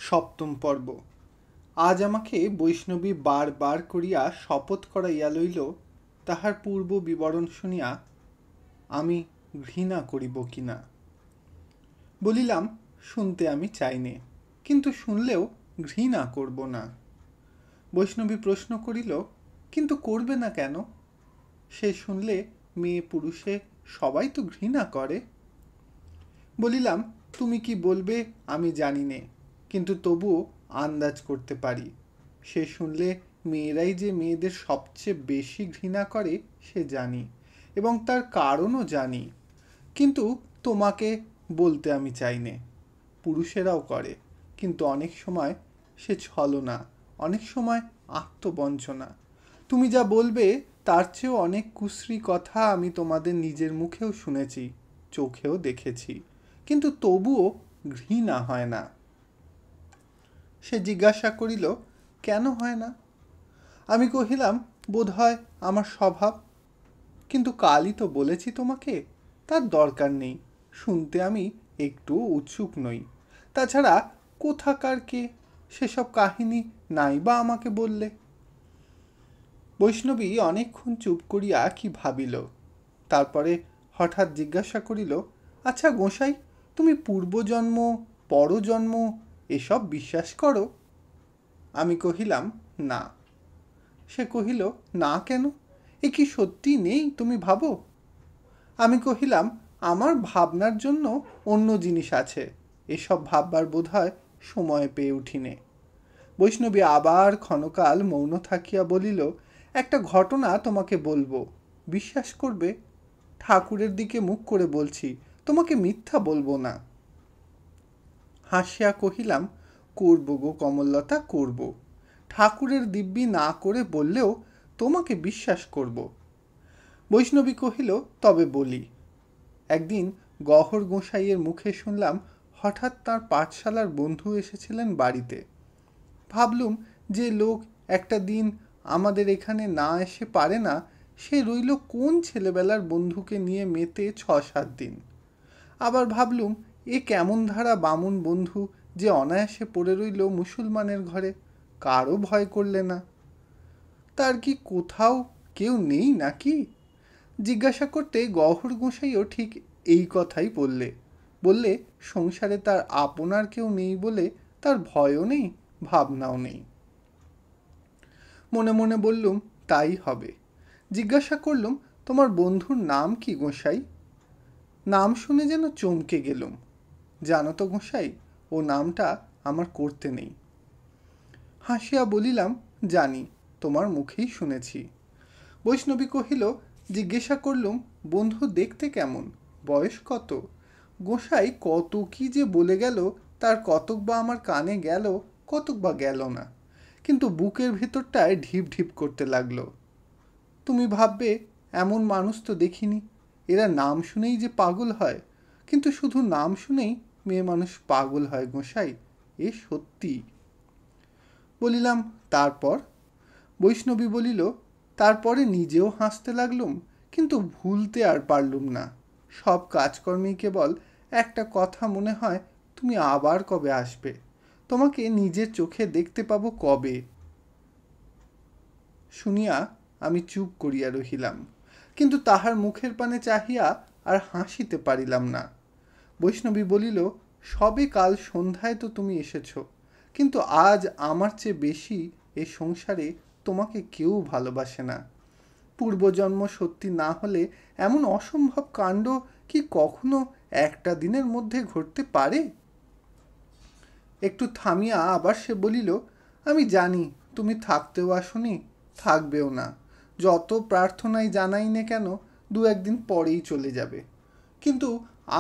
সপ্তম পর্ব। আজ আমাকে বৈষ্ণবী বার বার করিয়া শপথ করাইয়া লইল, তাহার পূর্ব বিবরণ শুনিয়া আমি ঘৃণা করিব কিনা। বলিলাম, শুনতে আমি চাইনে, কিন্তু শুনলেও ঘৃণা করব না। বৈষ্ণবী প্রশ্ন করিল, কিন্তু করবে না কেন? সে শুনলে মেয়ে পুরুষে সবাই তো ঘৃণা করে। বলিলাম, তুমি কি বলবে আমি জানি নে, কিন্তু তবুও আন্দাজ করতে পারি। সে শুনলে মেয়েরাই যে মেয়েদের সবচেয়ে বেশি ঘৃণা করে সে জানি, এবং তার কারণও জানি, কিন্তু তোমাকে বলতে আমি চাই নে। পুরুষেরাও করে, কিন্তু অনেক সময় সে ছলনা, অনেক সময় আত্মবঞ্চনা। তুমি যা বলবে তার চেয়েও অনেক কুশ্রী কথা আমি তোমাদের নিজের মুখেও শুনেছি, চোখেও দেখেছি, কিন্তু তবুও ঘৃণা হয় না। সে জিজ্ঞাসা করিল, কেন হয় না? আমি কহিলাম, বোধ হয় আমার স্বভাব। কিন্তু কালই তো বলেছি তোমাকে, তার দরকার নেই, শুনতে আমি একটু উৎসুক নই। তাছাড়া কোথাকার কে, সেসব কাহিনী নাই বা আমাকে বললে। বৈষ্ণবী অনেকক্ষণ চুপ করিয়া কি ভাবিল, তারপরে হঠাৎ জিজ্ঞাসা করিল, আচ্ছা গোসাই, তুমি পূর্বজন্ম পরজন্ম এসব বিশ্বাস করো? আমি কহিলাম, না। সে কহিল, না কেন? এ কি সত্যি নেই তুমি ভাবো? আমি কহিলাম, আমার ভাবনার জন্য অন্য জিনিস আছে, এসব ভাববার বোধ হয় সময় পেয়ে উঠিনে। বৈষ্ণবী আবার ক্ষণকাল মৌন থাকিয়া বলিল, একটা ঘটনা তোমাকে বলবো, বিশ্বাস করবে? ঠাকুরের দিকে মুখ করে বলছি, তোমাকে মিথ্যা বলবো না। হাসিয়া কহিলাম, করব গো কমললতা, করব। ঠাকুরের দিব্যি না করে বললেও তোমাকে বিশ্বাস করব। বৈষ্ণবী কহিল, তবে বলি। একদিন গহর গোসাইয়ের মুখে শুনলাম হঠাৎ তার পাঠশালার বন্ধু এসেছিলেন বাড়িতে। ভাবলুম, যে লোক একটা দিন আমাদের এখানে না এসে পারে না, সে রইল কোন ছেলেবেলার বন্ধুকে নিয়ে মেতে ৬-৭ দিন। আবার ভাবলুম, এ কেমন ধারা বামুন বন্ধু যে অনায়াসে পড়ে রইল মুসলমানের ঘরে, কারও ভয় করলে না। তার কি কোথাও কেউ নেই নাকি? জিজ্ঞাসা করতে গহর গোসাইও ঠিক এই কথাই বললে সংসারে তার আপনার কেউ নেই বলে তার ভয়ও নেই, ভাবনাও নেই। মনে মনে বললুম, তাই হবে। জিজ্ঞাসা করলুম, তোমার বন্ধুর নাম কি গোসাই? নাম শুনে যেন চমকে গেলুম। জানো তো গোসাই, ও নামটা আমার করতে নেই। হাসিয়া বলিলাম, জানি, তোমার মুখেই শুনেছি। বৈষ্ণবী কহিল, জিজ্ঞাসা করলুম, বন্ধু দেখতে কেমন, বয়স কত? গোসাই কত কি যে বলে গেল, তার কতক বা আমার কানে গেল, কতক বা গেল না, কিন্তু বুকের ভিতরটায় ঢিপ ঢিপ করতে লাগলো। তুমি ভাববে, এমন মানুষ তো দেখিনি, এরা নাম শুনেই যে পাগল হয়। কিন্তু শুধু নাম শুনেই মেয়ে মানুষ পাগল হয় গোসাই, এ সত্যি। বলিলাম, তারপর? বৈষ্ণবী বলিল, তারপরে নিজেও হাসতে লাগলুম, কিন্তু ভুলতে আর পারলুম না। সব কাজকর্মেই কেবল একটা কথা মনে হয়, তুমি আবার কবে আসবে, তোমাকে নিজের চোখে দেখতে পাবো কবে। শুনিয়া আমি চুপ করিয়া রহিলাম, কিন্তু তাহার মুখের পানে চাহিয়া আর হাসিতে পারিলাম না। বৈষ্ণবী বলিল, সবে কাল সন্ধ্যায় তো তুমি এসেছ, কিন্তু আজ আমার চেয়ে বেশি এ সংসারে তোমাকে কেউ ভালোবাসে না। পূর্বজন্ম সত্যি না হলে এমন অসম্ভব কাণ্ড কি কখনো একটা দিনের মধ্যে ঘটতে পারে? একটু থামিয়া আবার সে বলিল, আমি জানি তুমি থাকতেও আসনি, থাকবেও না। যত প্রার্থনাই জানাই না কেন, 2-1 দিন পরেই চলে যাবে। কিন্তু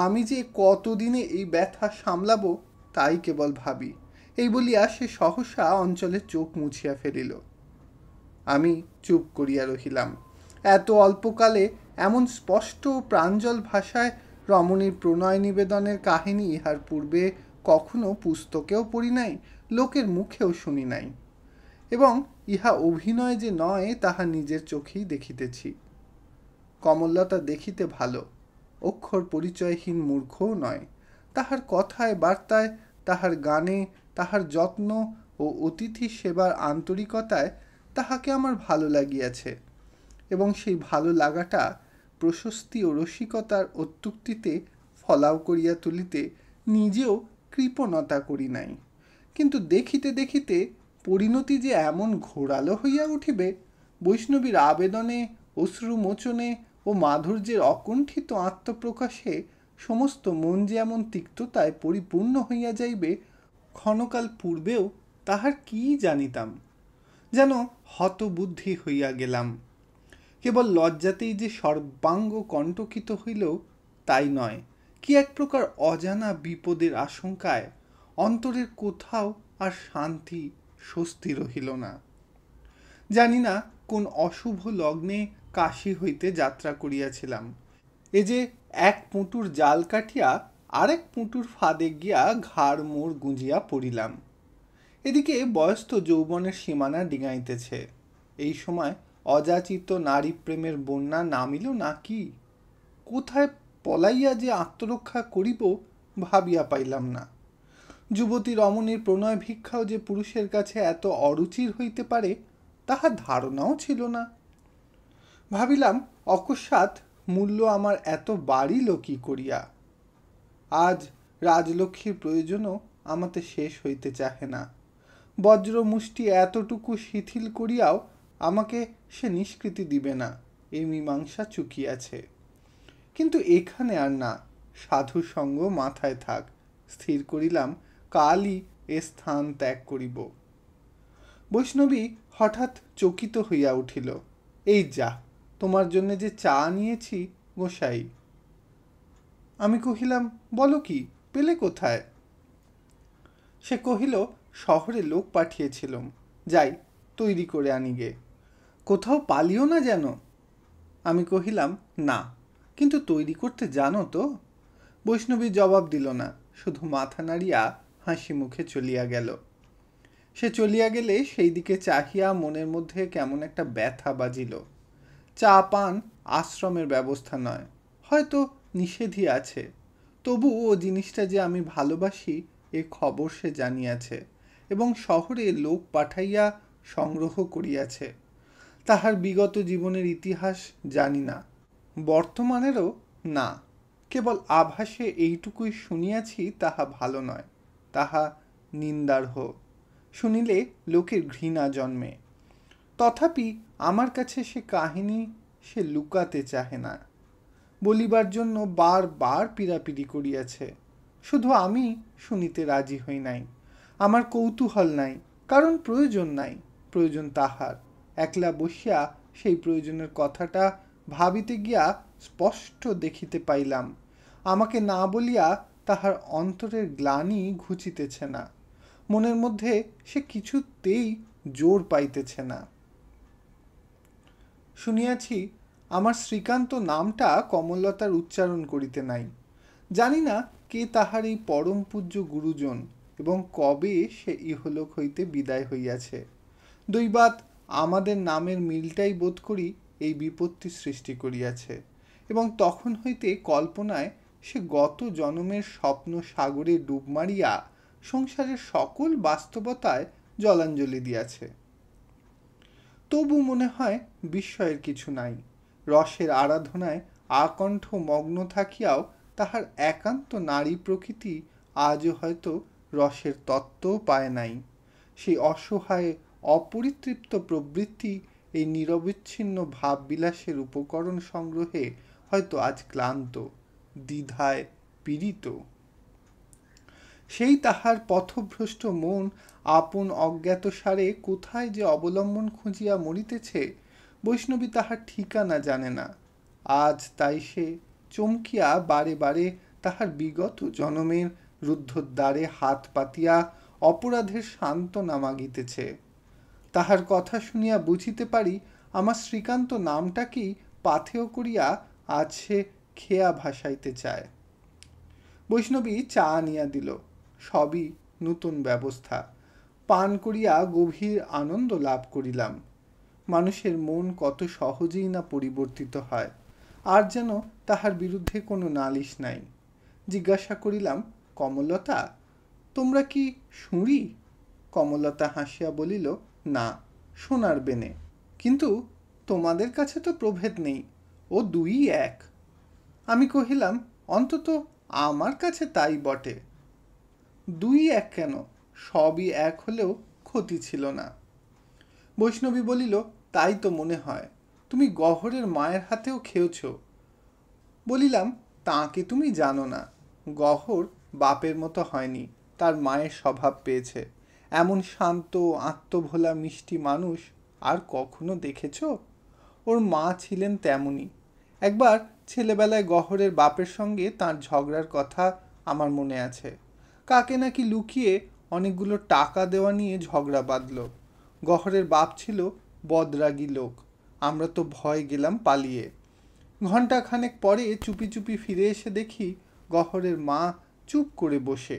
আমি যে কতদিনে এই ব্যথা সামলাবো তাই কেবল ভাবি। এই বলিয়া সে সহসা অঞ্চলের চোখ মুছিয়া ফেলিল। আমি চুপ করিয়া রহিলাম। এত অল্পকালে এমন স্পষ্ট প্রাঞ্জল ভাষায় রমণীর প্রণয় নিবেদনের কাহিনী ইহার পূর্বে কখনো পুস্তকেও পড়ি নাই, লোকের মুখেও শুনি নাই, এবং ইহা অভিনয় যে নয় তাহা নিজের চোখেই দেখিতেছি। কমললতা দেখিতে ভালো, অক্ষর পরিচয়হীন মূর্খও নয়। তাহার কথায় বার্তায়, তাহার গানে তাহার যত্ন ও অতিথি সেবার আন্তরিকতায় তাহাকে আমার ভালো লাগিয়াছে, এবং সেই ভালো লাগাটা প্রশস্তি ও রসিকতার অত্যুক্তিতে ফলাও করিয়া তুলিতে নিজেও কৃপণতা করি নাই। কিন্তু দেখিতে দেখিতে পরিণতি যে এমন ঘোরালো হইয়া উঠিবে, বৈষ্ণবীর আবেদনে, অশ্রুমোচনে ও মাধুর্যের অকুণ্ঠিত আত্মপ্রকাশে সমস্ত মন যে এমন তিক্ততায় পরিপূর্ণ হইয়া যাইবে, ক্ষণকাল পূর্বেও তাহার কি জানিতাম। যেন হতবুদ্ধি হইয়া গেলাম। কেবল লজ্জাতেই যে সর্বাঙ্গ কণ্টকিত হইল তাই নয়, কি এক প্রকার অজানা বিপদের আশঙ্কায় অন্তরের কোথাও আর শান্তি স্বস্তি রহিল না। জানি না কোন অশুভ লগ্নে কাশী হইতে যাত্রা করিয়াছিলাম, এ যে এক পুঁটুর জাল কাটিয়া আরেক পুঁটুর ফাঁদে গিয়া ঘাড় মোড় গুঁজিয়া পড়িলাম। এদিকে বয়স্ত যৌবনের সীমানা ডিঙাইতেছে। এই সময় অযাচিত নারী প্রেমের বন্যা নামিল নাকি? কোথায় পলাইয়া যে আত্মরক্ষা করিব ভাবিয়া পাইলাম না। যুবতী রমণীর প্রণয় ভিক্ষাও যে পুরুষের কাছে এত অরুচির হইতে পারে তাহার ধারণাও ছিল না। ভাবিলাম অকস্মাৎ মূল্য আমার এত বাড়িল কি করিয়া। আজ রাজলক্ষ্মীর প্রয়োজনও আমাতে শেষ হইতে চাহে না। বজ্র মুষ্টি এতটুকু শিথিল করিয়াও আমাকে সে নিষ্কৃতি দিবে না, এই মীমাংসা চুকিয়াছে। কিন্তু এখানে আর না, সাধু সঙ্গ মাথায় থাক। স্থির করিলাম কালই এ স্থান ত্যাগ করিব। বৈষ্ণবী হঠাৎ চকিত হইয়া উঠিল। এই যা, তোমার জন্য যে চা নিয়েছি গোসাই। আমি কহিলাম, বলো কি, পেলে কোথায়? সে কহিল, শহরে লোক পাঠিয়েছিলাম, যাই তৈরি করে আনিগে। কোথাও পালিও না যেন। আমি কহিলাম, না, কিন্তু তৈরি করতে জানো তো? বৈষ্ণবী জবাব দিল না, শুধু মাথা নাড়িয়া হাসি মুখে চলিয়া গেল। সে চলিয়া গেলে সেই দিকে চাহিয়া মনের মধ্যে কেমন একটা ব্যথা বাজিল। চা পান আশ্রমের ব্যবস্থা নয়, হয়তো নিষেধই আছে, তবু ও জিনিসটা যে আমি ভালোবাসি এ খবর সে জানিয়াছে, এবং শহরে লোক পাঠাইয়া সংগ্রহ করিয়াছে। তাহার বিগত জীবনের ইতিহাস জানি না, বর্তমানেরও না, কেবল আভাসে এইটুকুই শুনিয়াছি। তাহা ভালো নয়, তাহা নিন্দার্হ। শুনিলে লোকের ঘৃণা জন্মে। তথাপি আমার কাছে সে কাহিনী সে লুকাতে চাহে না, বলিবার জন্য বারবার পীড়াপিড়ি করিয়াছে। শুধু আমি শুনিতে রাজি হই নাই। আমার কৌতূহল নাই, কারণ প্রয়োজন নাই। প্রয়োজন তাহার। একলা বসিয়া সেই প্রয়োজনের কথাটা ভাবিতে গিয়া স্পষ্ট দেখিতে পাইলাম, আমাকে না বলিয়া তাহার অন্তরের গ্লানি ঘুচিতেছে না। মনের মধ্যে সে কিছুতেই জোর পাইতেছে না। শুনিয়াছি আমার শ্রীকান্ত নামটা কমললতার উচ্চারণ করিতে নাই। জানি না কে তাহার এই পরম পূজ্য গুরুজন, এবং কবে সে ইহলোক হইতে বিদায় হইয়াছে। দৈবাৎ আমাদের নামের মিলটাই বোধ করি এই বিপত্তি সৃষ্টি করিয়াছে, এবং তখন হইতে কল্পনায় সে গত জনমের স্বপ্ন সাগরে ডুব মারিয়া সংসারের সকল বাস্তবতায় জলাঞ্জলি দিয়াছে। তবু মনে হয় বিস্ময়ের কিছু নাই। রসের আরাধনায় আকণ্ঠ মগ্ন থাকিয়াও তাহার একান্ত নারী প্রকৃতি আজও হয়তো রসের তত্ত্বও পায় নাই। সেই অসহায় অপরিতৃপ্ত প্রবৃত্তি এই নিরবিচ্ছিন্ন ভাববিলাসের উপকরণ সংগ্রহে হয়তো আজ ক্লান্ত, দ্বিধায় পীড়িত। সেই তাহার পথভ্রষ্ট মন আপন অজ্ঞাতসারে কোথায় যে অবলম্বন খুঁজিয়া মরিতেছে, বৈষ্ণবী তাহার ঠিকানা জানে না। আজ তাই সে চমকিয়া বারে বারে তাহার বিগত জনমের রুদ্ধদ্বারে হাত পাতিয়া অপরাধের সান্ত্বনা মাগিতেছে। তাহার কথা শুনিয়া বুঝিতে পারি আমার শ্রীকান্ত নামটাকেই পাথেয় করিয়া আজ সে খেয়া ভাসাইতে চায়। বৈষ্ণবী চা আনিয়া দিল। সবই নূতন ব্যবস্থা। পান করিয়া গভীর আনন্দ লাভ করিলাম। মানুষের মন কত সহজেই না পরিবর্তিত হয়, আর যেন তাহার বিরুদ্ধে কোনো নালিশ নাই। জিজ্ঞাসা করিলাম, কমলতা, তোমরা কি শুঁড়ি? কমলতা হাসিয়া বলিল, না, সোনার বেনে। কিন্তু তোমাদের কাছে তো প্রভেদ নেই, ও দুই এক। আমি কহিলাম, অন্তত আমার কাছে তাই বটে। দুই এক কেন, সবই এক হলেও ক্ষতি ছিল না। বৈষ্ণবী বলিল, তাই তো মনে হয়, তুমি গহরের মায়ের হাতেও খেয়েছ। বলিলাম, তাকে তুমি জানো না, গহর বাপের মতো হয়নি, তার মায়ের স্বভাব পেয়েছে। এমন শান্ত আত্মভোলা মিষ্টি মানুষ আর কখনো দেখেছ? ওর মা ছিলেন তেমনই। একবার ছেলেবেলায় গহরের বাপের সঙ্গে তার ঝগড়ার কথা আমার মনে আছে। কাকে নাকি লুকিয়ে অনেকগুলো টাকা দেওয়া নিয়ে ঝগড়া বাঁধল। গহরের বাপ ছিল বদরাগী লোক। আমরা তো ভয় গেলাম পালিয়ে। ঘণ্টাখানেক পরে চুপি চুপি ফিরে এসে দেখি গহরের মা চুপ করে বসে।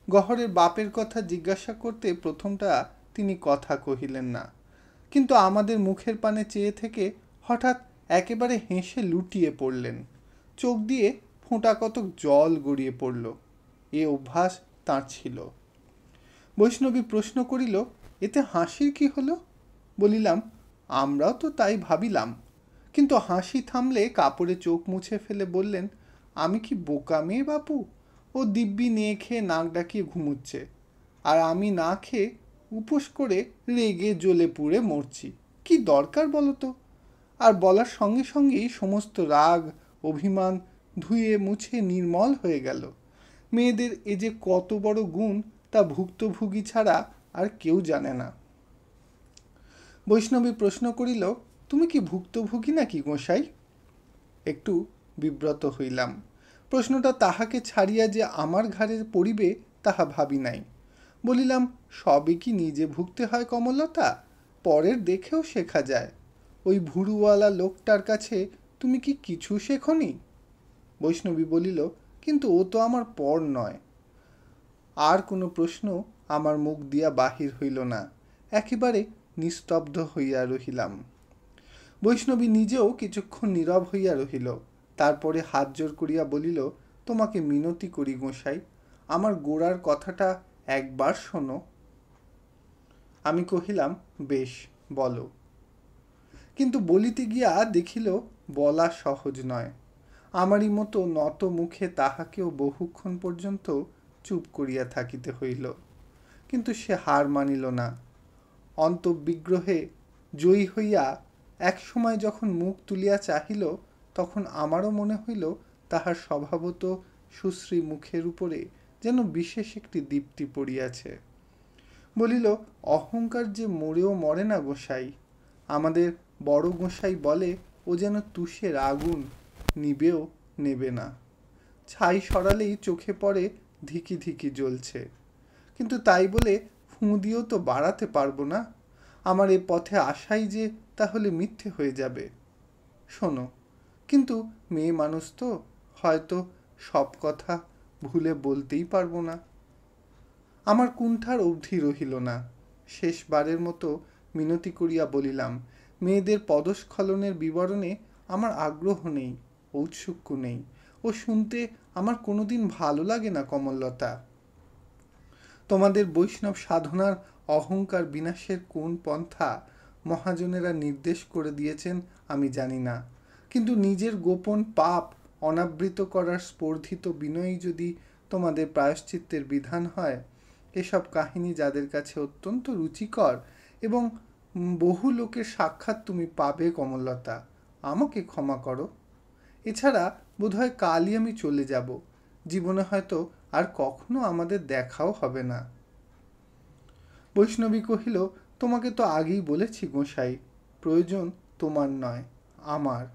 গহরের বাপের কথা জিজ্ঞাসা করতে প্রথমটা তিনি কথা কহিলেন না, কিন্তু আমাদের মুখের পানে চেয়ে থেকে হঠাৎ একেবারে হেসে লুটিয়ে পড়লেন। চোখ দিয়ে ফোঁটা কতক জল গড়িয়ে পড়ল। এ অভ্যাস তাঁর ছিল। বৈষ্ণবী প্রশ্ন করিল, এতে হাসির কি হলো? বলিলাম, আমরাও তো তাই ভাবিলাম। কিন্তু হাসি থামলে কাপড়ে চোখ মুছে ফেলে বললেন, আমি কি বোকা মেয়ে বাপু? ও দিব্যি নিয়ে খেয়ে নাক ডাকিয়ে ঘুমুচ্ছে, আর আমি না খেয়ে উপোস করে রেগে জ্বলে পুড়ে মরছি। কি দরকার বলো তো? আর বলার সঙ্গে সঙ্গেই সমস্ত রাগ অভিমান ধুয়ে মুছে নির্মল হয়ে গেল। মেয়েদের এ যে কত বড় গুণ তা ভুক্তভোগী ছাড়া আর কেউ জানে না। বৈষ্ণবী প্রশ্ন করিল, তুমি কি ভুক্তভোগী নাকি গোসাই? একটু বিব্রত হইলাম। প্রশ্নটা তাহাকে ছাড়িয়া যে আমার ঘাড়ে পড়িবে তাহা ভাবি নাই। বলিলাম, সবে কি নিজে ভুগতে হয় কমলতা? পরের দেখেও শেখা যায়। ওই ভুরুওয়ালা লোকটার কাছে তুমি কি কিছু শেখনি? বৈষ্ণবী বলিল, কিন্তু ও তো আমার পর নয়। আর কোনো প্রশ্ন আমার মুখ দিয়া বাহির হইল না। একেবারে নিস্তব্ধ হইয়া রহিলাম। বৈষ্ণবী নিজেও কিছুক্ষণ নীরব হইয়া রহিল। তারপরে হাত জোর করিয়া বলিল, তোমাকে মিনতি করি গোসাই, আমার গোড়ার কথাটা একবার শোনো। আমি কহিলাম, বেশ, বলো। কিন্তু বলিতে গিয়া দেখিল বলা সহজ নয়। আমারই মতো নত মুখে তাহাকেও বহুক্ষণ পর্যন্ত চুপ করিয়া থাকিতে হইল। কিন্তু সে হার মানিল না। অন্তর্বিগ্রহে জয়ী হইয়া এক সময় যখন মুখ তুলিয়া চাহিল, তখন আমারও মনে হইল তাহার স্বভাবত সুশ্রী মুখের উপরে যেন বিশেষ একটি দীপ্তি পড়িয়াছে। বলিল, অহংকার যে মরেও মরে না গোসাই। আমাদের বড় গোসাই বলে, ও যেন তুষের আগুন, নিবেও নেবে না। ছাই সরালেই চোখে পড়ে ধিকি ধিকি জ্বলছে। কিন্তু তাই বলে ফুঁ দিয়েও তো বাড়াতে পারবো না। আমার এ পথে আসাই যে তাহলে মিথ্যে হয়ে যাবে। শোনো, কিন্তু মেয়ে মানুষ তো, হয়তো সব কথা ভুলে বলতেই পারবো না। আমার কুণ্ঠার অবধি রহিল না। শেষবারের মতো মিনতি করিয়া বলিলাম, মেয়েদের পদস্খলনের বিবরণে আমার আগ্রহ নেই, ঔৎসুক্য নেই, ও শুনতে আমার কোনোদিন ভালো লাগে না কমললতা। তোমাদের বৈষ্ণব সাধনার অহংকার বিনাশের কোন পন্থা মহাজনেরা নির্দেশ করে দিয়েছেন আমি জানি না, কিন্তু নিজের গোপন পাপ অনাবৃত করার স্পর্ধিত বিনয়ী যদি তোমাদের প্রায়শ্চিত্তের বিধান হয়, এসব কাহিনী যাদের কাছে অত্যন্ত রুচিকর এবং বহু লোকের সাক্ষাৎ তুমি পাবে কমললতা, আমাকে ক্ষমা করো। এছাড়া বোধহয় কালই আমি চলে যাব। জীবনে হয়তো আর কখনো আমাদের দেখাও হবে না। বৈষ্ণবী কহিল, তোমাকে তো আগেই বলেছি গোসাই, প্রয়োজন তোমার নয়, আমার।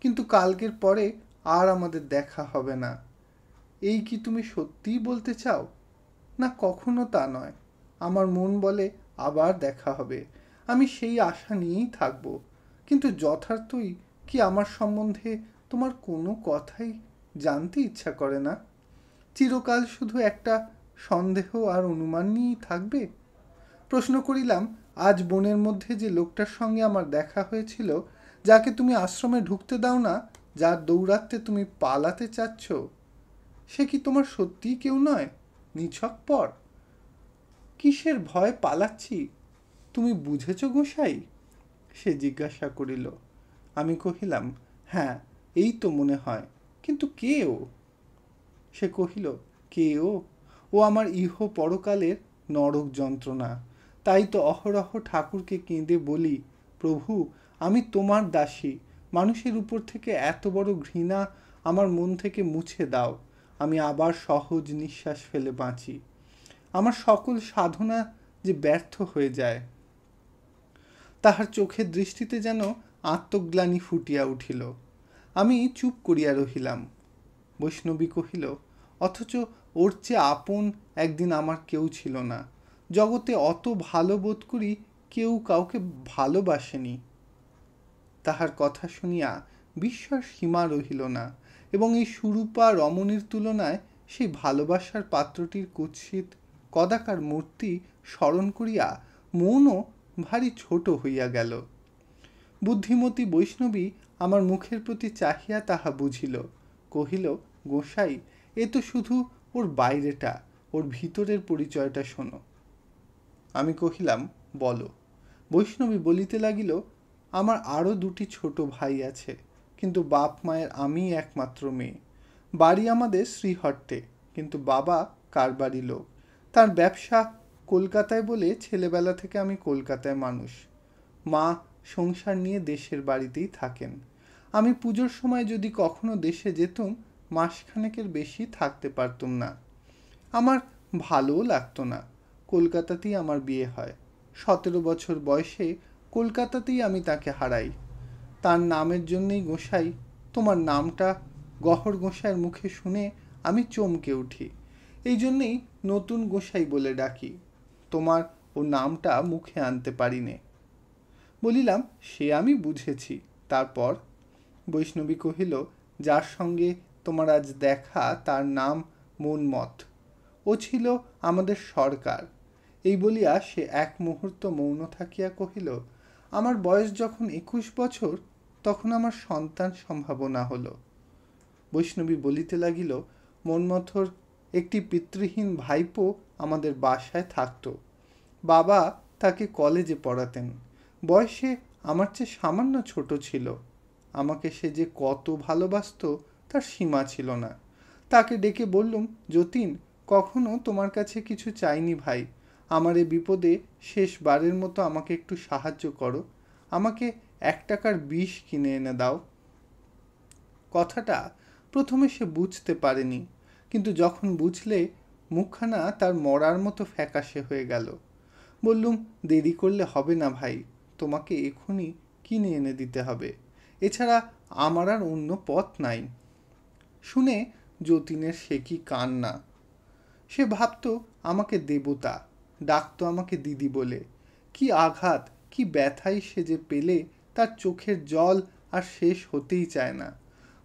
কিন্তু কালকের পরে আর আমাদের দেখা হবে না। এই কি তুমি সত্যিই বলতে চাও? না, কখনো তা নয়। আমার মন বলে আবার দেখা হবে, আমি সেই আশা নিয়েই থাকব। কিন্তু যথার্থই কি আমার সম্বন্ধে তোমার কোনো কথাই জানতে ইচ্ছা করে না? চিরকাল শুধু একটা সন্দেহ আর অনুমান নিয়েই থাকবে? প্রশ্ন করিলাম, আজ বনের মধ্যে যে লোকটার সঙ্গে আমার দেখা হয়েছিল, যাকে তুমি আশ্রমে ঢুকতে দাও না, যার দৌরাত্মে তুমি পালাতে চাচ্ছ, সে কি তোমার সত্যিই কেউ নয়, নিছক পর? কিসের ভয় পালাচ্ছি তুমি বুঝেছ গোসাই? সে জিজ্ঞাসা করিল। আমি কহিলাম, হ্যাঁ, এই তো মনে হয়, কিন্তু কে ও? সে কহিল, কে ও? ও আমার ইহ পরকালের নরক যন্ত্রণা। তাই তো অহরহ ঠাকুরকে কেঁদে বলি, প্রভু, আমি তোমার দাসী, মানুষের উপর থেকে এত বড় ঘৃণা আমার মন থেকে মুছে দাও, আমি আবার সহজ নিঃশ্বাস ফেলে বাঁচি। আমার সকল সাধনা যে ব্যর্থ হয়ে যায়। তাহার চোখের দৃষ্টিতে যেন আত্মগ্লানি ফুটিয়া উঠিল। আমি চুপ করিয়া রহিলাম। বৈষ্ণবী কহিল, অথচ ওর চেয়ে আপন একদিন আমার কেউ ছিল না। জগতে অত ভালো বোধ করি কেউ কাউকে ভালোবাসেনি। তাহার কথা শুনিয়া বিস্ময়ের সীমা রহিল না, এবং এই সুরূপা রমণীর তুলনায় সেই ভালোবাসার পাত্রটির কুৎসিত কদাকার মূর্তি স্মরণ করিয়া মনও ভারী ছোট হইয়া গেল। বুদ্ধিমতী বৈষ্ণবী আমার মুখের প্রতি চাহিয়া তাহা বুঝিল। কহিল, গোসাই, এ তো শুধু ওর বাইরেটা, ওর ভিতরের পরিচয়টা শোনো। আমি কহিলাম, বলো। বৈষ্ণবী বলিতে লাগিল, আমার আরও দুটি ছোট ভাই আছে, কিন্তু বাপ মায়ের আমি একমাত্র মেয়ে। বাড়ি আমাদের শ্রীহট্টে, কিন্তু বাবা কারবারি লোক। তার ব্যবসা কলকাতায় বলে ছেলেবেলা থেকে আমি কলকাতায় মানুষ। মা সংসার নিয়ে দেশের বাড়িতেই থাকেন। আমি পুজোর সময় যদি কখনো দেশে যেতুম, মাসখানেকের বেশি থাকতে পারতুম না। আমার ভালোও লাগতো না। কলকাতাতেই আমার বিয়ে হয়। 17 বছর বয়সে কলকাতাতেই আমি তাকে হারাই। তার নামের জন্যেই গোসাই, তোমার নামটা গহর গোসাইয়ের মুখে শুনে আমি চমকে উঠি। এই জন্যেই নতুন গোসাই বলে ডাকি। তোমার ও নামটা মুখে আনতে পারিনে। বলিলাম, সে আমি বুঝেছি। তারপর? বৈষ্ণবী কহিল, যার সঙ্গে তোমার আজ দেখা তার নাম মন্মথ। ও ছিল আমাদের সরকার। এই বলিয়া সে এক মুহূর্ত মৌন থাকিয়া কহিল, আমার বয়স যখন 21 বছর, তখন আমার সন্তান সম্ভাবনা হলো। বৈষ্ণবী বলিতে লাগিল, মন্মথর একটি পিতৃহীন ভাইপো আমাদের বাসায় থাকত। বাবা তাকে কলেজে পড়াতেন। বয়সে আমার চেয়ে সামান্য ছোট ছিল। আমাকে সে যে কত ভালোবাসত তার সীমা ছিল না। তাকে ডেকে বললুম, যতীন, কখনো তোমার কাছে কিছু চাইনি ভাই, আমার এ বিপদে শেষবারের মতো আমাকে একটু সাহায্য করো, আমাকে 1 টাকার বিষ কিনে এনে দাও। কথাটা প্রথমে সে বুঝতে পারেনি, কিন্তু যখন বুঝলে মুখখানা তার মরার মতো ফ্যাকাশে হয়ে গেল। বললুম, দেরি করলে হবে না ভাই, তোমাকে এখনই কিনে এনে দিতে হবে, এছাড়া আমার আর অন্য পথ নাই। শুনে যতীনের সে কি কান্না! সে ভাবত আমাকে দেবতা, ডাকত আমাকে দিদি বলে। কি আঘাত, কি ব্যথাই সে যে পেলে, তার চোখের জল আর শেষ হতেই চায় না।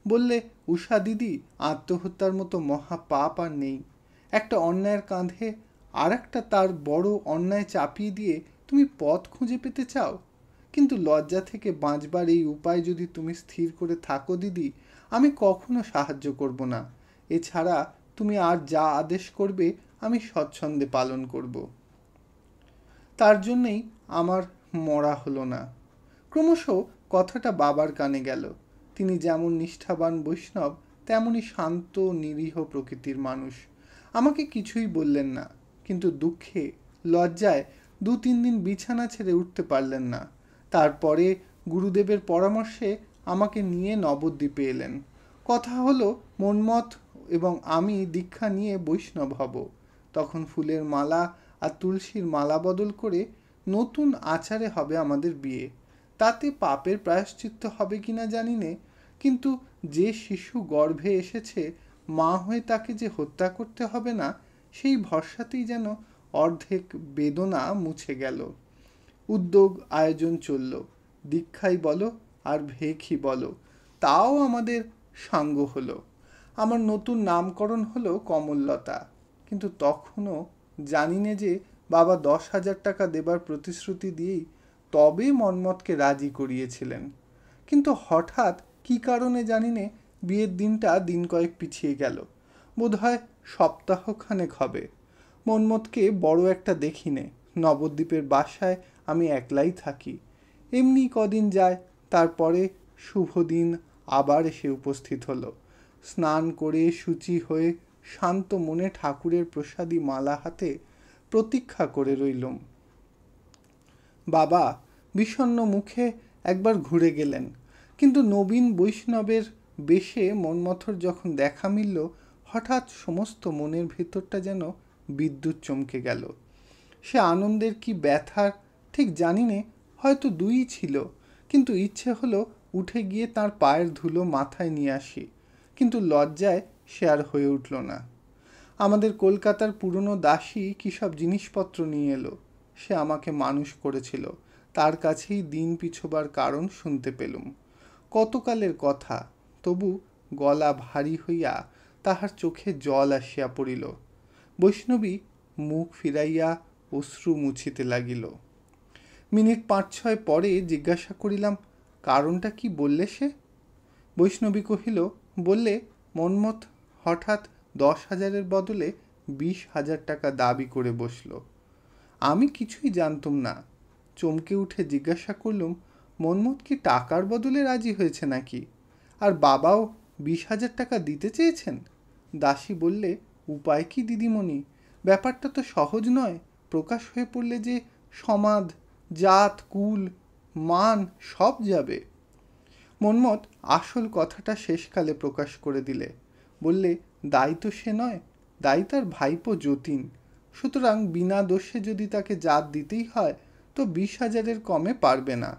বললে, উষা দিদি, আত্মহত্যার মতো মহা পাপ আর নেই। একটা অন্যায়ের কাঁধে আর একটা তার বড় অন্যায় চাপিয়ে দিয়ে তুমি পথ খুঁজে পেতে চাও? কিন্তু লজ্জা থেকে বাঁচবার এই উপায় যদি তুমি স্থির করে থাকো দিদি, আমি কখনো সাহায্য করব না। এছাড়া তুমি আর যা আদেশ করবে আমি স্বচ্ছন্দে পালন করব। তার জন্যেই আমার মরা হলো না। ক্রমশ কথাটা বাবার কানে গেল। তিনি যেমন নিষ্ঠাবান বৈষ্ণব, তেমনি শান্ত নিরীহ প্রকৃতির মানুষ। আমাকে কিছুই বললেন না, কিন্তু দুঃখে লজ্জায় 2-3 দিন বিছানা ছেড়ে উঠতে পারলেন না। তারপরে গুরুদেবের পরামর্শে আমাকে নিয়ে নবদ্বীপে এলেন। কথা হলো মন্মথ এবং আমি দীক্ষা নিয়ে বৈষ্ণব হব। তখন ফুলের মালা আর তুলসীর মালা বদল করে নতুন আচারে হবে আমাদের বিয়ে। তাতে পাপের প্রায়শ্চিত্ত হবে কিনা জানি নে, কিন্তু যে শিশু গর্ভে এসেছে, মা হয়ে তাকে যে হত্যা করতে হবে না, সেই ভরসাতেই যেন অর্ধেক বেদনা মুছে গেল। উদ্যোগ আয়োজন চলল। দীক্ষাই বলো আর ভেখই বলো, তাও আমাদের সাঙ্গ হলো। আমার নতুন নামকরণ হলো কমললতা। কিন্তু তখনও জানি নে যে বাবা 10,000 টাকা দেবার প্রতিশ্রুতি দিয়েই তবে মন্মথকে রাজি করিয়েছিলেন। কিন্তু হঠাৎ কি কারণে জানি নে বিয়ের দিনটা দিন কয়েক পিছিয়ে গেল। বোধহয় সপ্তাহখানেক হবে। মন্মথকে বড় একটা দেখি নে। নবদ্বীপের বাসায় আমি একলাই থাকি। এমনি কদিন যায়, তারপরে শুভ দিন আবার এসে উপস্থিত হলো। স্নান করে শুচি হয়ে শান্ত মনে ঠাকুরের প্রসাদী মালা হাতে প্রতীক্ষা করে রইলুম। বাবা বিষণ্ণ মুখে একবার ঘুরে গেলেন, কিন্তু নবীন বৈষ্ণবের বেশে মন্মথর যখন দেখা মিলল, হঠাৎ সমস্ত মনের ভেতরটা যেন বিদ্যুৎ চমকে গেল। সে আনন্দের কি ব্যথার ঠিক জানি নে, হয়তো দুই ছিল, কিন্তু ইচ্ছে হলো উঠে গিয়ে তার পায়ের ধুলো মাথায় নিয়ে আসি, কিন্তু লজ্জায় সে আর হয়ে উঠল না। আমাদের কলকাতার পুরনো দাসী কী সব জিনিসপত্র নিয়ে এলো। সে আমাকে মানুষ করেছিল, তার কাছেই দিন পিছোবার কারণ শুনতে পেলুম। কতকালের কথা, তবু গলা ভারী হইয়া তাহার চোখে জল আসিয়া পড়িল। বৈষ্ণবী মুখ ফিরাইয়া অশ্রু মুছিতে লাগিল। মিনিট ৫-৬ পরে জিজ্ঞাসা করিলাম, কারণটা কি বললে সে? বৈষ্ণবী কহিল, বললে মন্মথ হঠাৎ ১০,০০০-এর বদলে ২০,০০০ টাকা দাবি করে বসল। আমি কিছুই জানতুম না। চমকে উঠে জিজ্ঞাসা করলুম, মন্মথ কি টাকার বদলে রাজি হয়েছে নাকি? আর বাবাও ২০,০০০ টাকা দিতে চেয়েছেন? দাসী বললে, উপায় কি দিদিমণি, ব্যাপারটা তো সহজ নয়। প্রকাশ হয়ে পড়লে যে সমাজ, জাত, কুল, মান সব যাবে। মন্মথ আসল কথাটা শেষকালে প্রকাশ করে দিলে। বললে, দায়ী তো সে নয়, দায়ী তার ভাইপো যতীন। সুতরাং বিনা দোষে যদি তাকে জাত দিতেই হয় তো ২০,০০০-এর কমে পারবে না।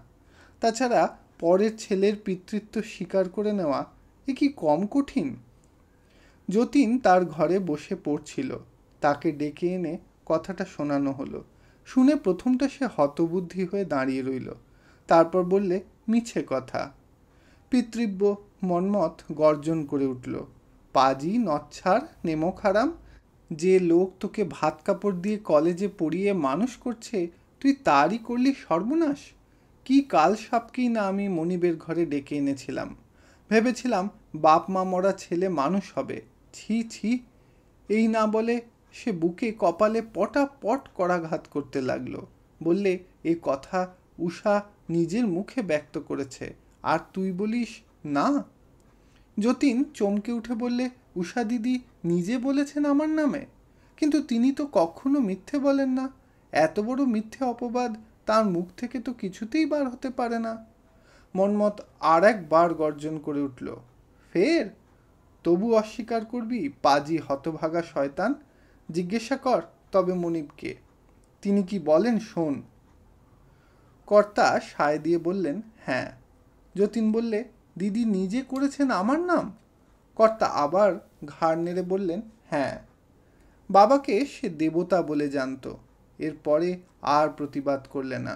তাছাড়া পরের ছেলের পিতৃত্ব স্বীকার করে নেওয়া এ কি কম কঠিন? যতীন তার ঘরে বসে পড়ছিল, তাকে ডেকে এনে কথাটা শোনানো হলো। শুনে প্রথমটা সে হতবুদ্ধি হয়ে দাঁড়িয়ে রইল, তারপর বললে, মিছে কথা। পিতৃব্য মন্মথ গর্জন করে উঠল, পাজি নচ্ছার নেমো খারাম, যে লোক তোকে ভাত কাপড় দিয়ে কলেজে পড়িয়ে মানুষ করছে, তুই তারই করলি সর্বনাশ। কি কাল সাপকেই না আমি মনিবের ঘরে ডেকে এনেছিলাম, ভেবেছিলাম বাপ মা মরা ছেলে মানুষ হবে। ছি ছি। এই না বলে সে বুকে কপালে পটাপট করাঘাত করতে লাগলো। বললে, এ কথা উষা নিজের মুখে ব্যক্ত করেছে, আর তুই বলিস না? যতীন চমকে উঠে বললে, উষা দিদি নিজে বলেছেন আমার নামে? কিন্তু তিনি তো কখনো মিথ্যে বলেন না। এত বড় মিথ্যে অপবাদ তার মুখ থেকে তো কিছুতেই বার হতে পারে না। মন্মথ আর একবার গর্জন করে উঠল, ফের? তবু অস্বীকার করবি, পাজি হতভাগা শয়তান? জিজ্ঞাসা কর তবে মনিবকে, তিনি কি বলেন শোন। কর্তা সায় দিয়ে বললেন, হ্যাঁ। যতীন বললে, দিদি নিজে করেছেন আমার নাম? কর্তা আবার ঘাড় নেড়ে বললেন, হ্যাঁ। বাবাকে সে দেবতা বলে জানত। এরপরে আর প্রতিবাদ করলে না।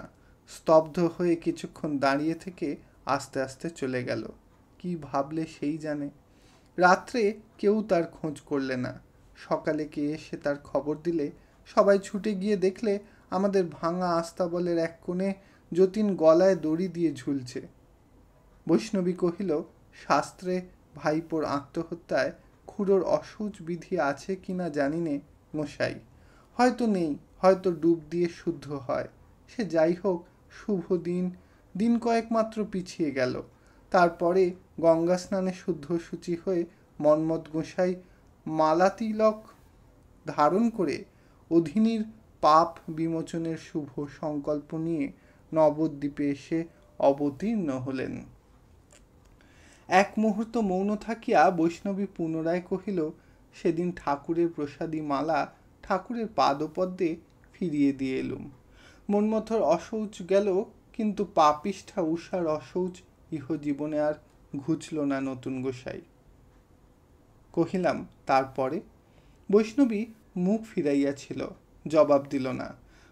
স্তব্ধ হয়ে কিছুক্ষণ দাঁড়িয়ে থেকে আস্তে আস্তে চলে গেল। কি ভাবলে সেই জানে। রাত্রে কেউ তার খোঁজ করলে না। সকালে কে এসে তার খবর দিলে সবাই ছুটে গিয়ে দেখলে আমাদের ভাঙা আস্তাবলের এক কোণে যতীন গলায় দড়ি দিয়ে ঝুলছে। বৈষ্ণবী কহিল, শাস্ত্রে ভাইপোর আত্মহত্যায় খুড়োর অশৌচ বিধি আছে কিনা জানি নে মশাই, হয়তো নেই, হয়তো ডুব দিয়ে শুদ্ধ হয়। সে যাই হোক, শুভ দিন, দিন কয়েক মাত্র পিছিয়ে গেল। তারপরে গঙ্গা স্নানে শুদ্ধ শুচি হয়ে মন্মথ গোসাই মালাতিলক ধারণ করে অধিনীর পাপ বিমোচনের শুভ সংকল্প নিয়ে নবদ্বীপে এসে অবতীর্ণ হলেন। এক মুহূর্ত মৌন থাকিয়া বৈষ্ণবী পুনরায় কহিল, সেদিন ঠাকুরের প্রসাদী মালা ঠাকুরের পাদপদ্মে ফিরিয়ে দিয়ে এলুম। মন্মথর অশৌচ গেল, কিন্তু পাপিষ্ঠা উষার অশৌচ ইহজীবনে আর ঘুচল না নতুন গোসাই। কহিলাম, তারপরে? বৈষ্ণবী মুখ ফিরাইয়াছিল, জবাব দিল না।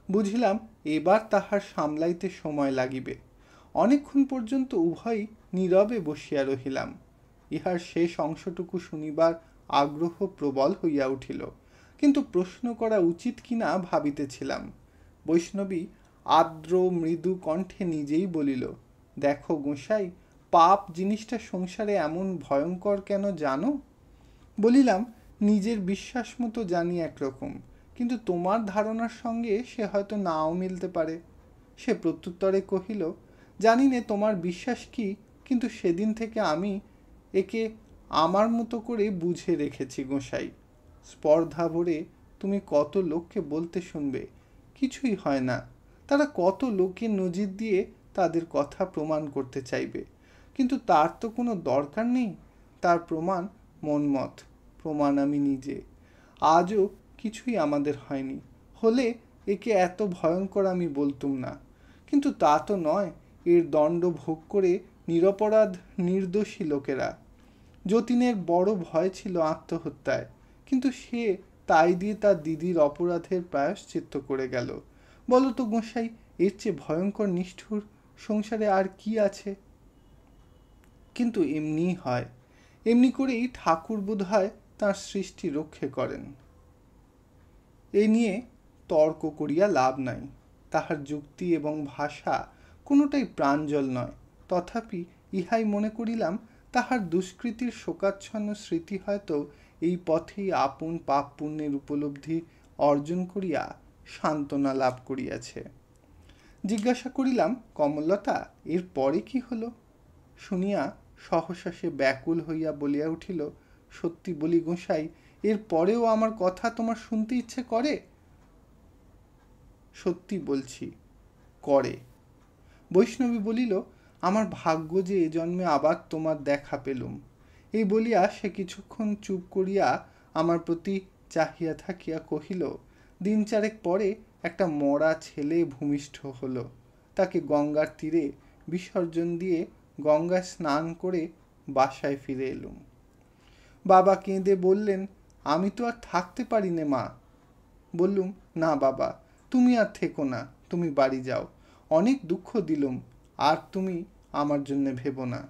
বুঝিলাম এবার তাহার সামলাইতে সময় লাগিবে। অনেকক্ষণ পর্যন্ত উভয়ই নীরবে বসিয়া রহিলাম। ইহার শেষ অংশটুকু শুনিবার আগ্রহ প্রবল হইয়া উঠিল, কিন্তু প্রশ্ন করা উচিত কিনা ভাবিতেছিলাম। বৈষ্ণবী আর্দ্র মৃদু কণ্ঠে নিজেই বলিল, দেখো গোসাই, পাপ জিনিসটা সংসারে এমন ভয়ঙ্কর কেন জানো? বলিলাম, নিজের বিশ্বাস মতো জানি একরকম, কিন্তু তোমার ধারণার সঙ্গে সে হয়তো নাও মিলতে পারে। সে প্রত্যুত্তরে কহিল, জানি নে তোমার বিশ্বাস কি, কিন্তু সেদিন থেকে আমি একে আমার মতো করে বুঝে রেখেছি গোসাই। স্পর্ধা ভরে তুমি কত লোককে বলতে শুনবে, কিছুই হয় না। তারা কত লোকের নজির দিয়ে তাদের কথা প্রমাণ করতে চাইবে, কিন্তু তার তো কোনো দরকার নেই। তার প্রমাণ মনমত, প্রমাণ আমি নিজে। আজও কিছুই আমাদের হয়নি, হলে একে এত ভয়ঙ্কর আমি বলতুম না। কিন্তু তা তো নয়। এর দণ্ড ভোগ করে নিরপরাধ নির্দোষী লোকেরা। যতীনের বড় ভয় ছিল আত্মহত্যায়, কিন্তু সে তাই দিয়ে তার দিদির অপরাধের প্রায়শ্চিত্ত করে গেল। বলো তো গোসাই, এর চেয়ে ভয়ঙ্কর নিষ্ঠুর সংসারে আর কি আছে? কিন্তু এমনি হয়, এমনি করেই ঠাকুর বোধ হয় তাঁর সৃষ্টি রক্ষে করেন। এ নিয়ে তর্ক করিয়া লাভ নাই। তাহার যুক্তি এবং ভাষা কোনোটাই প্রাঞ্জল নয়। তথাপি ইহাই মনে করিলাম, তাহার দুষ্কৃতির শোকাচ্ছন্ন স্মৃতি হয়তো এই পথেই আপন পাপ পুণ্যের উপলব্ধি অর্জন করিয়া সান্ত্বনা লাভ করিয়াছে। জিজ্ঞাসা করিলাম, কমললতা, এর পরে কি হলো? শুনিয়া সহসা সে ব্যাকুল হইয়া বলিয়া উঠিল, সত্যি বলি গোসাই, এর পরেও আমার কথা তোমার শুনতে ইচ্ছে করে? সত্যি বলছি, করে। বৈষ্ণবী বলিল, আমার ভাগ্য যে এ জন্মে আবার তোমার দেখা পেলুম। এই বলিয়া সে কিছুক্ষণ চুপ করিয়া আমার প্রতি চাহিয়া থাকিয়া কহিল, দিন চারেক পরে একটা মরা ছেলে ভূমিষ্ঠ হলো। তাকে গঙ্গার তীরে বিসর্জন দিয়ে গঙ্গায় স্নান করে বাসায় ফিরে এলুম। বাবা কেঁদে বললেন, আমি তো আর থাকতে পারি নে মা। বললুম, না বাবা, তুমি আর থেকো না, তুমি বাড়ি যাও। অনেক দুঃখ দিলুম, আর তুমি আমার জন্য ভেবো না।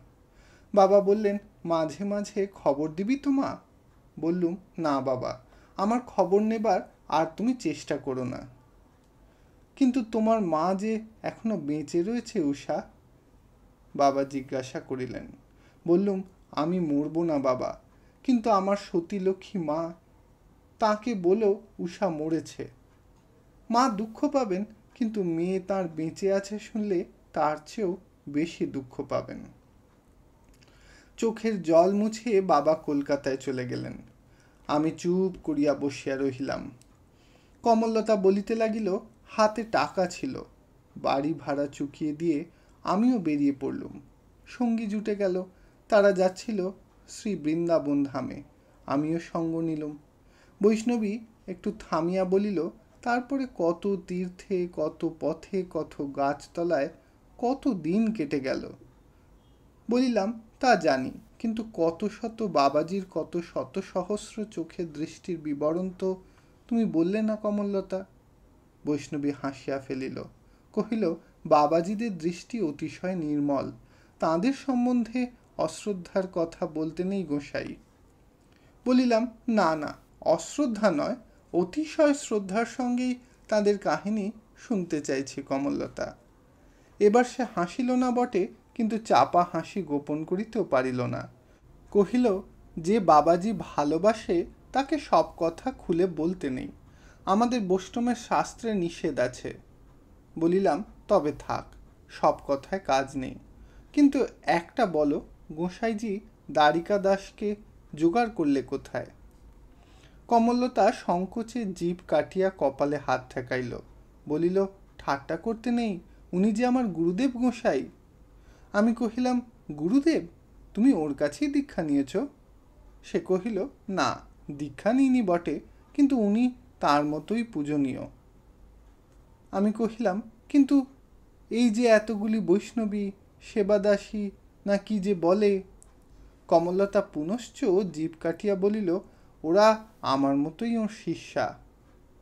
বাবা বললেন, মাঝে মাঝে খবর দিবি তো মা? বললুম, না বাবা, আমার খবর নেবার আর তুমি চেষ্টা করো না। কিন্তু তোমার মা যে এখনো বেঁচে রয়েছে উষা? বাবা জিজ্ঞাসা করিলেন। বললুম, আমি মরব না বাবা, কিন্তু আমার সতীলক্ষ্মী মা, তাকে বলো উষা মরেছে। মা দুঃখ পাবেন, কিন্তু মেয়ে তার বেঁচে আছে শুনলে তার চেয়েও বেশি দুঃখ পাবেন। চোখের জল মুছিয়ে বাবা কলকাতায় চলে গেলেন। আমি চুপ করিয়া বসিয়া রহিলাম। কমললতা বলিতে লাগিল, হাতে টাকা ছিল, বাড়ি ভাড়া চুকিয়ে দিয়ে আমিও বেরিয়ে পড়লুম। সঙ্গী জুটে গেল, তারা যাচ্ছিল শ্রী বৃন্দাবন ধামে, আমিও সঙ্গ নিলুম। বৈষ্ণবী একটু থামিয়া বলিল, তারপরে কত তীর্থে, কত পথে, কত গাছতলায় কত দিন কেটে গেল। বলিলাম, তা জানি, কিন্তু কত শত বাবাজির কত শত সহস্র চোখের দৃষ্টির বিবরণ তো তুমি বললে না কমললতা। বৈষ্ণবী হাসিয়া ফেলিল, কহিল, বাবাজিদের দৃষ্টি অতিশয় নির্মল, তাঁদের সম্বন্ধে অশ্রদ্ধার কথা বলতে নেই গোসাই। বলিলাম, না না, অশ্রদ্ধা নয়, অতিশয় শ্রদ্ধার সঙ্গেই তাদের কাহিনী শুনতে চাইছি কমললতা। এবার সে হাসিল না বটে, কিন্তু চাপা হাসি গোপন করিতেও পারিল না। কহিল, যে বাবাজি ভালোবাসে তাকে সব কথা খুলে বলতে নেই, আমাদের বৈষ্ণবের শাস্ত্রে নিষেধ আছে। বলিলাম, তবে থাক, সব কথায় কাজ নেই, কিন্তু একটা বলো, গোসাইজি দ্বারিকা দাসকে জোগাড় করলে কোথায়? কমললতা সংকোচে জিভ কাটিয়া কপালে হাত ঠেকাইল, বলিল, ঠাট্টা করতে নেই, উনি যে আমার গুরুদেব গোসাই। আমি কহিলাম, গুরুদেব? তুমি ওর কাছেই দীক্ষা নিয়েছ? সে কহিল, না, দীক্ষা নিইনি বটে, কিন্তু উনি তার মতোই পূজনীয়। আমি কহিলাম, কিন্তু এই যে এতগুলি বৈষ্ণবী সেবাদাসী না কি যে বলে। কমললতা পুনশ্চ জিভ কাটিয়া বলিল, ওরা আমার মতোই ওর শিষ্যা,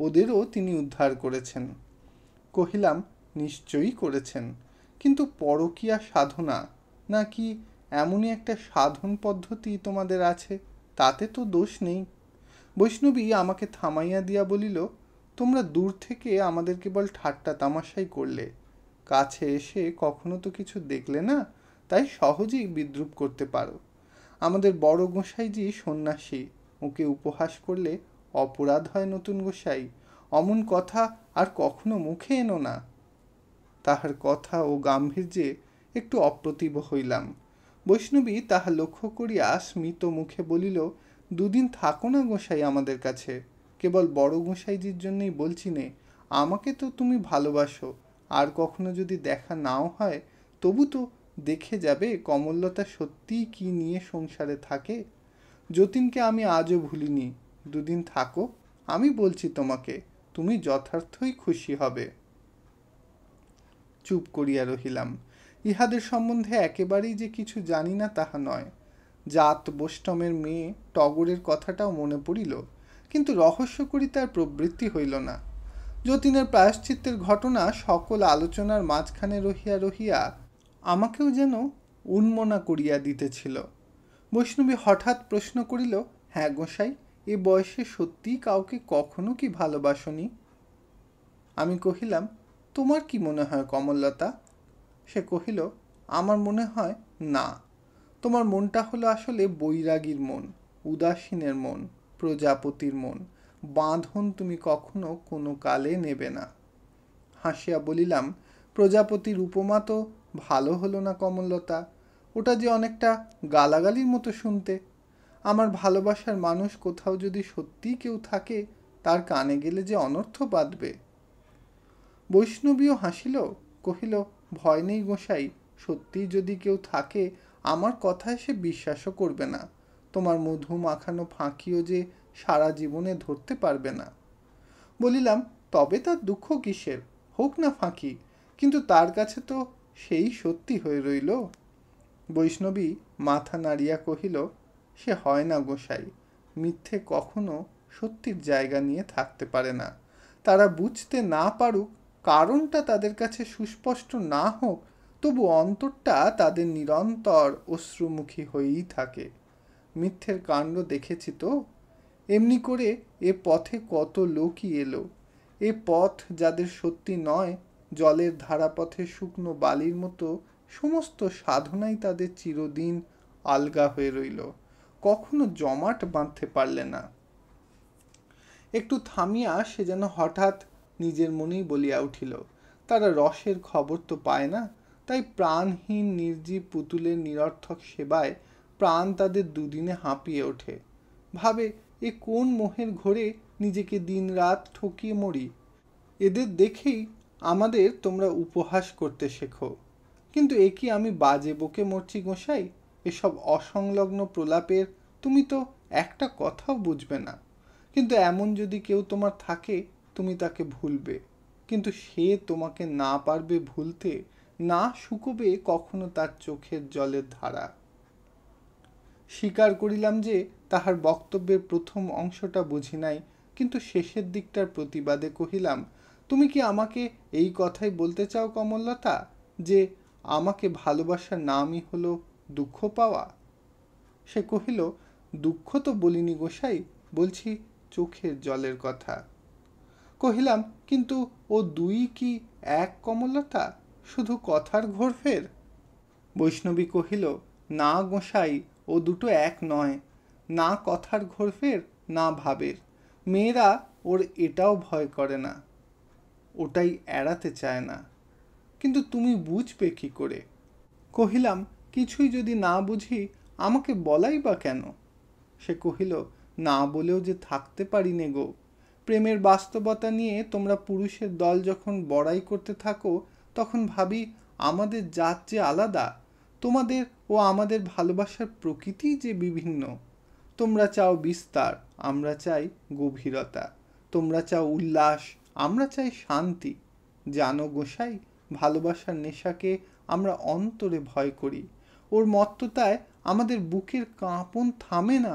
ওদেরও তিনি উদ্ধার করেছেন। কহিলাম, নিশ্চয়ই করেছেন, কিন্তু পরকীয়া সাধনা না কি এমনই একটা সাধন পদ্ধতি তোমাদের আছে, তাতে তো দোষ নেই। বৈষ্ণবী আমাকে থামাইয়া দিয়া বলিল, তোমরা দূর থেকে আমাদের কেবল ঠাট্টা তামাশাই করলে, কাছে এসে কখনো তো কিছু দেখলে না, তাই সহজেই বিদ্রূপ করতে পারো। আমাদের বড় গোসাইজি সন্ন্যাসী, ওকে উপহাস করলে অপরাধ হয় নতুন গোসাই, অমন কথা আর কখনো মুখে এনো না। তাহার কথা ও গাম্ভীর্যে একটু অপ্রতিভ হইলাম। বৈষ্ণবী তাহা লক্ষ্য করিয়া স্মিত মুখে বলিল, দুদিন থাকো না গোসাই আমাদের কাছে, কেবল বড় গোসাইজির জন্যই বলছি নে। আমাকে তো তুমি ভালোবাসো, আর কখনো যদি দেখা নাও হয় তবু তো দেখে যাবে কমললতা সত্যিই কি নিয়ে সংসারে থাকে। যতীনকে আমি আজও ভুলিনি। দুদিন থাকো, আমি বলছি তোমাকে, তুমি যথার্থই খুশি হবে। চুপ করিয়া রহিলাম। ইহাদের সম্বন্ধে একেবারেই যে কিছু জানি না তাহা নয়। জাত বোষ্টমের মেয়ে টগরের কথাটাও মনে পড়িল, কিন্তু রহস্য করিতে আর প্রবৃত্তি হইল না। যতীনের প্রায়শ্চিত্তের ঘটনা সকল আলোচনার মাঝখানে রহিয়া রহিয়া আমাকেও যেন উন্মনা করিয়া দিতেছিল। বৈষ্ণবী হঠাৎ প্রশ্ন করিল, হ্যাঁ গোসাই, এ বয়সে সত্যিই কাউকে কখনো কি ভালোবাসনি? আমি কহিলাম, তোমার কি মনে হয় কমললতা? সে কহিল, আমার মনে হয় না। তোমার মনটা হলো আসলে বৈরাগীর মন, উদাসীনের মন, প্রজাপতির মন। বাঁধন তুমি কখনো কোনো কালে নেবে না। হাসিয়া বলিলাম, প্রজাপতির উপমা তো ভালো হলো না কমললতা। ওটা যে অনেকটা গালাগালির মতো শুনতে। আমার ভালোবাসার মানুষ কোথাও যদি সত্যিই কেউ থাকে, তার কানে গেলে যে অনর্থ বাঁধবে। বৈষ্ণবীও হাসিল, কহিল, ভয় নেই গোসাই, সত্যিই যদি কেউ থাকে আমার কথায় সে বিশ্বাসও করবে না। তোমার মধু মাখানো ফাঁকিও যে সারা জীবনে ধরতে পারবে না। বলিলাম, তবে তার দুঃখ কিসের? হোক না ফাঁকি, কিন্তু তার কাছে তো সেই সত্যি হয়ে রইল। বৈষ্ণবী মাথা নাড়িয়া কহিল, সে হয় না গোসাই। মিথ্যে কখনো সত্যির জায়গা নিয়ে থাকতে পারে না। তারা বুঝতে না পারুক, কারণটা তাদের কাছে সুস্পষ্ট না হোক, তবু অন্তরটা তাদের নিরন্তর অশ্রুমুখী হয়েই থাকে। মিথ্যের কাণ্ড দেখেছি তো। এমনি করে এ পথে কত লোকই এলো। এ পথ যাদের সত্যি নয়, জলের ধারাপথে শুকনো বালির মতো সমস্ত সাধনাই তাদের চিরদিন আলগা হয়ে রইল, কখনো জমাট বাঁধতে পারলে না। একটু থামিয়া সে যেন হঠাৎ নিজের মনেই বলিয়া উঠিল, তারা রসের খবর তো পায় না, তাই প্রাণহীন নির্জীব পুতুলের নিরর্থক সেবায় প্রাণ তাদের দুদিনে হাঁপিয়ে ওঠে। ভাবে, এ কোন মোহের ঘোরে নিজেকে দিন রাত ঠকিয়ে মরি। এদের দেখেই আমাদের তোমরা উপহাস করতে শেখো। কিন্তু এ কি আমি বাজে বকে মরছি গোসাই? এসব অসংলগ্ন প্রলাপের তুমি তো একটা কথাও বুঝবে না। কিন্তু এমন যদি কেউ তোমার থাকে, তুমি তাকে ভুলবে, কিন্তু সে তোমাকে না পারবে ভুলতে, না শুকোবে কখনো তার চোখের জলের ধারা। স্বীকার করিলাম যে তাহার বক্তব্যের প্রথম অংশটা বুঝি নাই, কিন্তু শেষের দিকটার প্রতিবাদে কহিলাম, তুমি কি আমাকে এই কথাই বলতে চাও কমললতা, যে আমাকে ভালোবাসার নামই হলো দুঃখ পাওয়া? সে কহিল, দুঃখ তো বলিনি গোসাই, বলছি চোখের জলের কথা। কহিলাম, কিন্তু ও দুই কি এক কমললতা, শুধু কথার ঘোরফের? বৈষ্ণবী কহিল, না গোসাই, ও দুটো এক নয়। না কথার ঘোরফের, না ভাবের। মেয়েরা ওর এটাও ভয় করে না, ওটাই এড়াতে চায় না। কিন্তু তুমি বুঝবে কি করে? কহিলাম, কিছুই যদি না বুঝি আমাকে বলাই বা কেন? সে কহিল, না বলেও যে থাকতে পারি নে গো। প্রেমের বাস্তবতা নিয়ে তোমরা পুরুষের দল যখন বড়াই করতে থাকো, তখন ভাবি আমাদের জাত যে আলাদা, তোমাদের ও আমাদের ভালোবাসার প্রকৃতি যে বিভিন্ন। তোমরা চাও বিস্তার, আমরা চাই গভীরতা। তোমরা চাও উল্লাস, আমরা চাই শান্তি। জানো গোসাই, ভালোবাসার নেশাকে আমরা অন্তরে ভয় করি। ওর মত্ততায় আমাদের বুকের কাঁপন থামে না।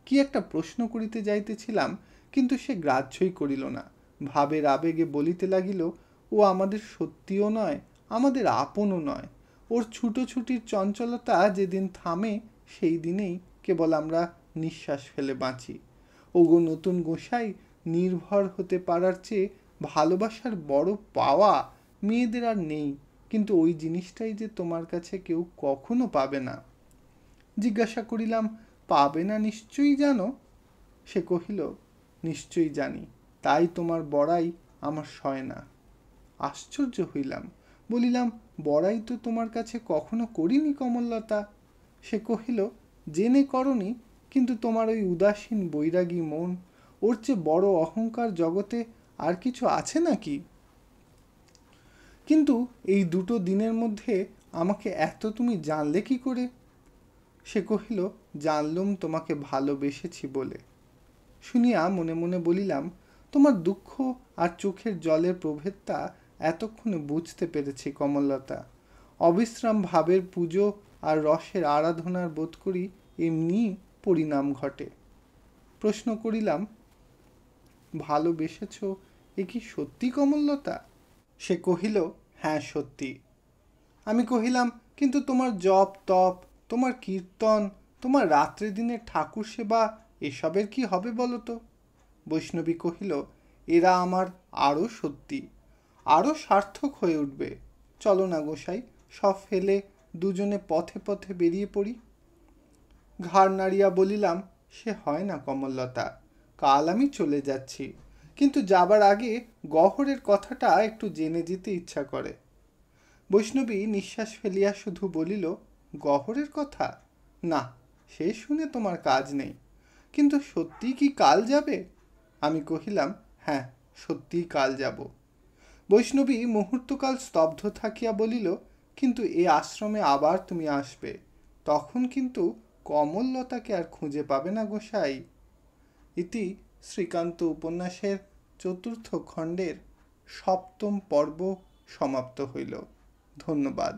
কি একটা প্রশ্ন করিতে যাইতেছিলাম, কিন্তু সে গ্রাহ্যই করিল না। ভাবের আবেগে বলিতে লাগিল, ও আমাদের সত্যিও নয়, আমাদের আপনও নয়। ওর ছুটোছুটির চঞ্চলতা যেদিন থামে, সেই দিনেই কেবল আমরা নিঃশ্বাস ফেলে বাঁচি। ওগো নতুন গোসাই, নির্ভর হতে পারার চেয়ে ভালোবাসার বড় পাওয়া মেয়েদের আর নেই, কিন্তু ওই জিনিসটাই যে তোমার কাছে কেউ কখনো পাবে না। জিজ্ঞাসা করিলাম, পাবে না নিশ্চয়ই জানো? সে কহিল, নিশ্চয়ই জানি, তাই তোমার বড়াই আমার সয় না। আশ্চর্য হইলাম, বলিলাম, বড়াই তো তোমার কাছে কখনো করিনি কমললতা। সে কহিল, জেনে করনি, কিন্তু তোমার ওই উদাসীন বৈরাগী মন, ওর চেয়ে বড় অহংকার জগতে আর কিছু আছে নাকি? কিন্তু এই দুটো দিনের মধ্যে আমাকে এত তুমি জানলে কি করে? সে কহিল, জানলুম তোমাকে ভালোবেসেছি বলে। শুনিয়া মনে মনে বলিলাম, তোমার দুঃখ আর চোখের জলের প্রভেদটা এতক্ষণে বুঝতে পেরেছি কমললতা। অবিশ্রাম ভাবের পুজো আর রসের আরাধনার বোধ করি এমনি পরিণাম ঘটে। প্রশ্ন করিলাম, ভালোবেসেছ এ কি সত্যি কমললতা? সে কহিল, হ্যাঁ সত্যি। আমি কহিলাম, কিন্তু তোমার জপ তপ, তোমার কীর্তন, তোমার রাত্রে দিনে ঠাকুর সেবা, এসবের কি হবে বলো তো? বৈষ্ণবী কহিল, এরা আমার আরও সত্যি, আরও সার্থক হয়ে উঠবে। চলো না গোসাই, সব ফেলে দুজনে পথে পথে বেরিয়ে পড়ি। ঘাড় নাড়িয়া বলিলাম, সে হয় না কমললতা, কাল আমি চলে যাচ্ছি, কিন্তু যাবার আগে গহরের কথাটা একটু জেনে যেতে ইচ্ছা করে। বৈষ্ণবী নিঃশ্বাস ফেলিয়া শুধু বলিল, গহরের কথা? না, সে শুনে তোমার কাজ নেই, কিন্তু সত্যি কি কাল যাবে? আমি কহিলাম, হ্যাঁ, সত্যিই কাল যাব। বৈষ্ণবী মুহূর্তকাল স্তব্ধ থাকিয়া বলিল, কিন্তু এ আশ্রমে আবার তুমি আসবে, তখন কিন্তু কমললতাকে আর খুঁজে পাবে না গোসাই। ইতি শ্রীকান্ত উপন্যাসের ৪র্থ খণ্ডের ৭ম পর্ব সমাপ্ত হইল। ধন্যবাদ।